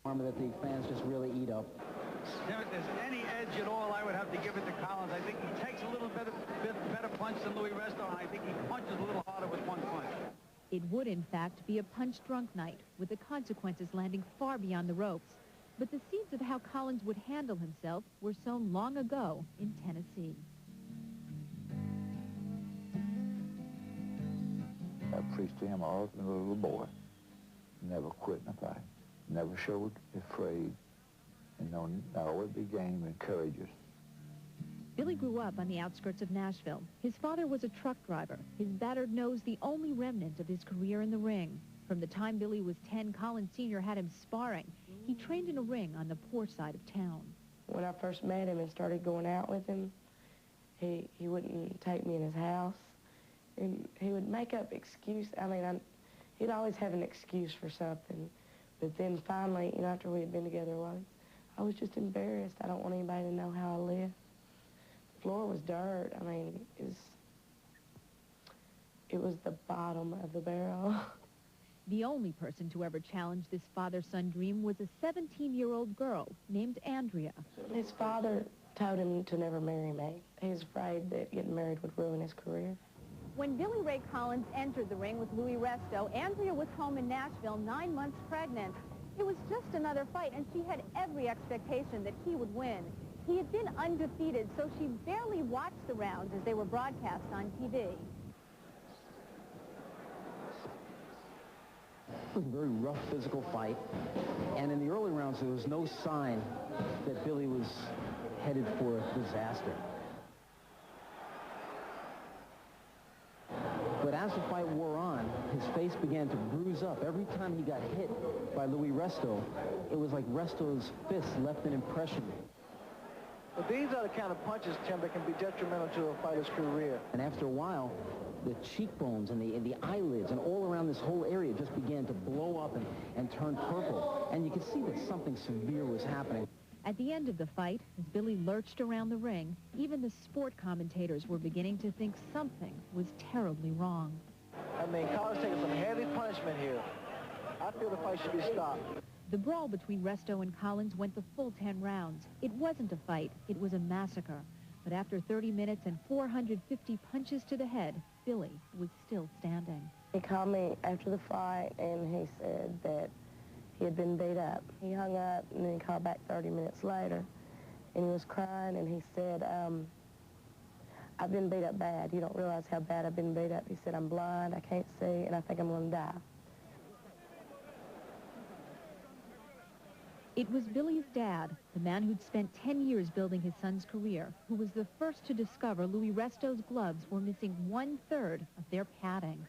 That the fans just really eat up. If there's any edge at all, I would have to give it to Collins. I think he takes a little bit better punch than Luis Resto, and I think he punches a little harder with one punch. It would, in fact, be a punch-drunk night, with the consequences landing far beyond the ropes. But the seeds of how Collins would handle himself were sown long ago in Tennessee. I preached to him all as a little boy. Never quit in a fight. Never showed afraid, and always be game and courageous. Billy grew up on the outskirts of Nashville. His father was a truck driver, his battered nose the only remnant of his career in the ring. From the time Billy was 10, Collins Sr. had him sparring. He trained in a ring on the poor side of town. When I first met him and started going out with him, he wouldn't take me in his house, and he would make up excuses. I mean, he'd always have an excuse for something. But then finally, after we had been together a while, I was just embarrassed. I don't want anybody to know how I live. The floor was dirt. I mean, it was the bottom of the barrel. The only person to ever challenge this father-son dream was a 17-year-old girl named Andrea. His father told him to never marry me. He was afraid that getting married would ruin his career. When Billy Ray Collins entered the ring with Luis Resto, Andrea was home in Nashville 9 months pregnant. It was just another fight, and she had every expectation that he would win. He had been undefeated, so she barely watched the rounds as they were broadcast on TV. It was a very rough physical fight, and in the early rounds there was no sign that Billy was headed for disaster. But as the fight wore on, his face began to bruise up. Every time he got hit by Luis Resto, it was like Resto's fist left an impression. But these are the kind of punches, Tim, that can be detrimental to a fighter's career. And after a while, the cheekbones and the eyelids and all around this whole area just began to blow up and turn purple. And you could see that something severe was happening. At the end of the fight, as Billy lurched around the ring, even the sport commentators were beginning to think something was terribly wrong. I mean, Collins taking some heavy punishment here. I feel the fight should be stopped. The brawl between Resto and Collins went the full 10 rounds. It wasn't a fight, it was a massacre. But after 30 minutes and 450 punches to the head, Billy was still standing. He called me after the fight, and he said that he had been beat up. He hung up, and then he called back 30 minutes later, and he was crying, and he said, I've been beat up bad. You don't realize how bad I've been beat up. He said, I'm blind, I can't see, and I think I'm going to die. It was Billy's dad, the man who'd spent 10 years building his son's career, who was the first to discover Luis Resto's gloves were missing 1/3 of their padding.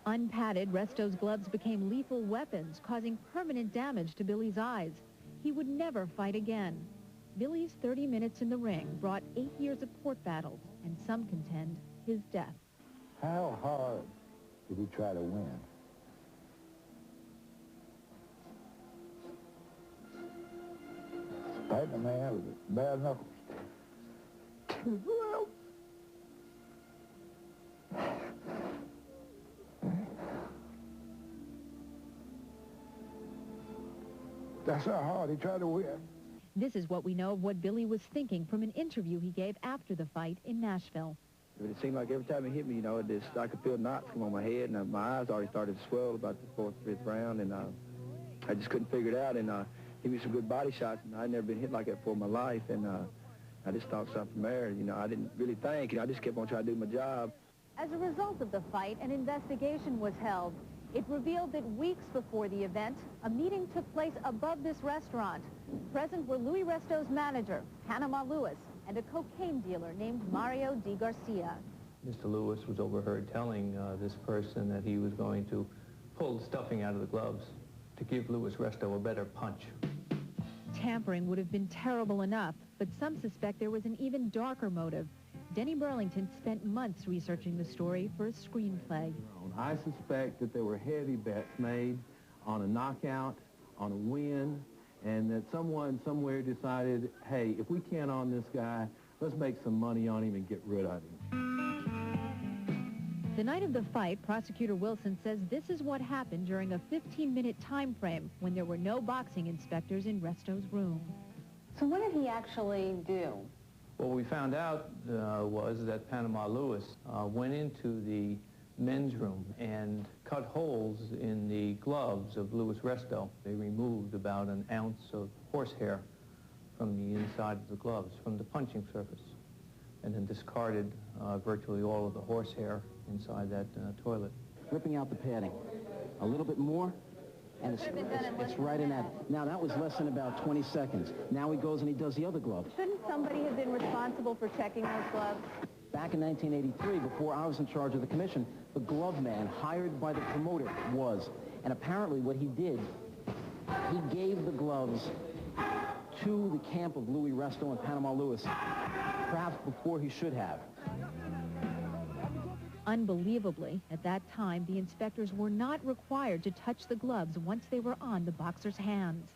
Unpadded, Resto's gloves became lethal weapons, causing permanent damage to Billy's eyes. He would never fight again. Billy's 30 minutes in the ring brought 8 years of court battles, and some contend his death. How hard did he try to win? Fighting a man with bad knuckles. Well, that's how hard he tried to win. This is what we know of what Billy was thinking from an interview he gave after the fight in Nashville. It seemed like every time he hit me, I could feel knots come on my head, and my eyes already started to swell about the 4th, 5th round, and I just couldn't figure it out, and he gave me some good body shots, and I'd never been hit like that before in my life, and I just thought something there. I didn't really think, I just kept on trying to do my job. As a result of the fight, an investigation was held. It revealed that weeks before the event, a meeting took place above this restaurant. Present were Luis Resto's manager, Panama Lewis, and a cocaine dealer named Mario Di Garcia. Mr. Lewis was overheard telling this person that he was going to pull the stuffing out of the gloves to give Luis Resto a better punch. Tampering would have been terrible enough, but some suspect there was an even darker motive. Denny Burlington spent months researching the story for a screenplay. I suspect that there were heavy bets made on a knockout, on a win, and that someone somewhere decided, hey, if we can't on this guy, let's make some money on him and get rid of him. The night of the fight, Prosecutor Wilson says this is what happened during a 15-minute time frame when there were no boxing inspectors in Resto's room. So what did he actually do? What we found out was that Panama Lewis went into the men's room and cut holes in the gloves of Luis Resto. They removed about an ounce of horsehair from the inside of the gloves, from the punching surface, and then discarded virtually all of the horsehair inside that toilet. Ripping out the padding. A little bit more, and it's right in that. Now, that was less than about 20 seconds. Now he goes and he does the other glove. Shouldn't somebody have been responsible for checking those gloves? Back in 1983, before I was in charge of the commission, the glove man hired by the promoter was. And apparently what he did, he gave the gloves to the camp of Luis Resto and Panama Lewis, perhaps before he should have. Unbelievably, at that time, the inspectors were not required to touch the gloves once they were on the boxer's hands.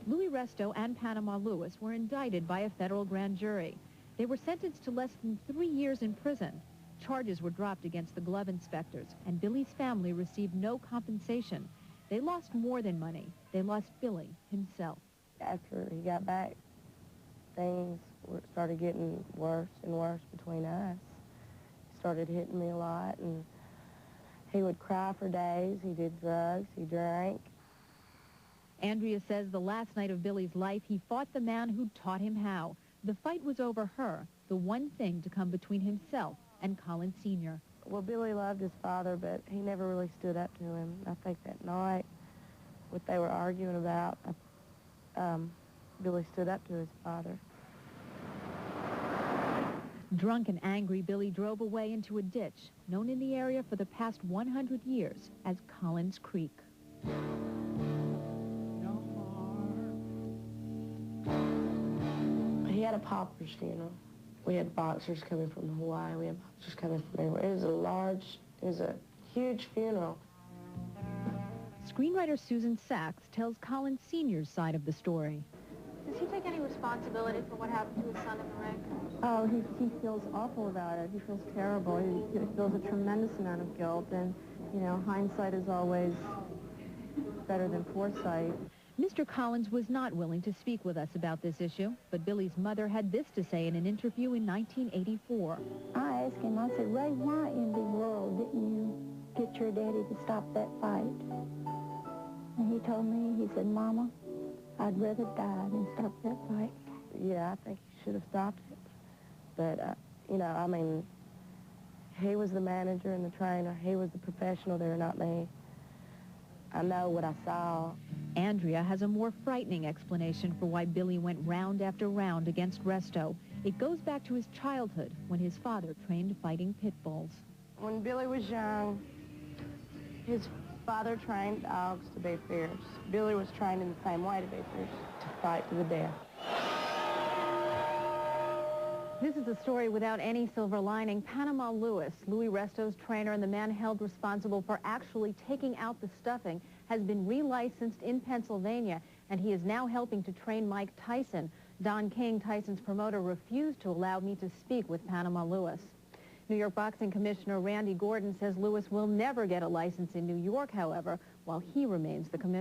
Luis Resto and Panama Lewis were indicted by a federal grand jury. They were sentenced to less than 3 years in prison. Charges were dropped against the glove inspectors, and Billy's family received no compensation. They lost more than money. They lost Billy himself. After he got back, things started getting worse and worse between us. He started hitting me a lot, and he would cry for days. He did drugs. He drank. Andrea says the last night of Billy's life, he fought the man who taught him how. The fight was over her, the one thing to come between himself and Collins Sr. Well, Billy loved his father, but he never really stood up to him. I think that night, what they were arguing about, Billy stood up to his father. Drunk and angry, Billy drove away into a ditch, known in the area for the past 100 years as Collins Creek. He had a pauper's funeral. We had boxers coming from Hawaii. We had boxers coming from everywhere. It was a huge funeral. Screenwriter Susan Sachs tells Collins Sr.'s side of the story. Does he take any responsibility for what happened to his son in the ring? Oh, he feels awful about it. He feels terrible. He feels a tremendous amount of guilt. And, you know, hindsight is always better than foresight. Mr. Collins was not willing to speak with us about this issue, but Billy's mother had this to say in an interview in 1984. I asked him, I said, Ray, why in the world didn't you get your daddy to stop that fight? And he told me, he said, Mama, I'd rather die than stop that fight. Yeah, I think he should have stopped it. But, you know, I mean, he was the manager and the trainer. He was the professional there, not me. I know what I saw. Andrea has a more frightening explanation for why Billy went round after round against Resto. It goes back to his childhood when his father trained fighting pit bulls. When Billy was young, his father trained dogs to be fierce. Billy was trained in the same way to be fierce, to fight to the death. This is a story without any silver lining. Panama Lewis, Luis Resto's trainer and the man held responsible for actually taking out the stuffing, has been relicensed in Pennsylvania, and he is now helping to train Mike Tyson. Don King, Tyson's promoter, refused to allow me to speak with Panama Lewis. New York Boxing Commissioner Randy Gordon says Lewis will never get a license in New York, however, while he remains the commissioner.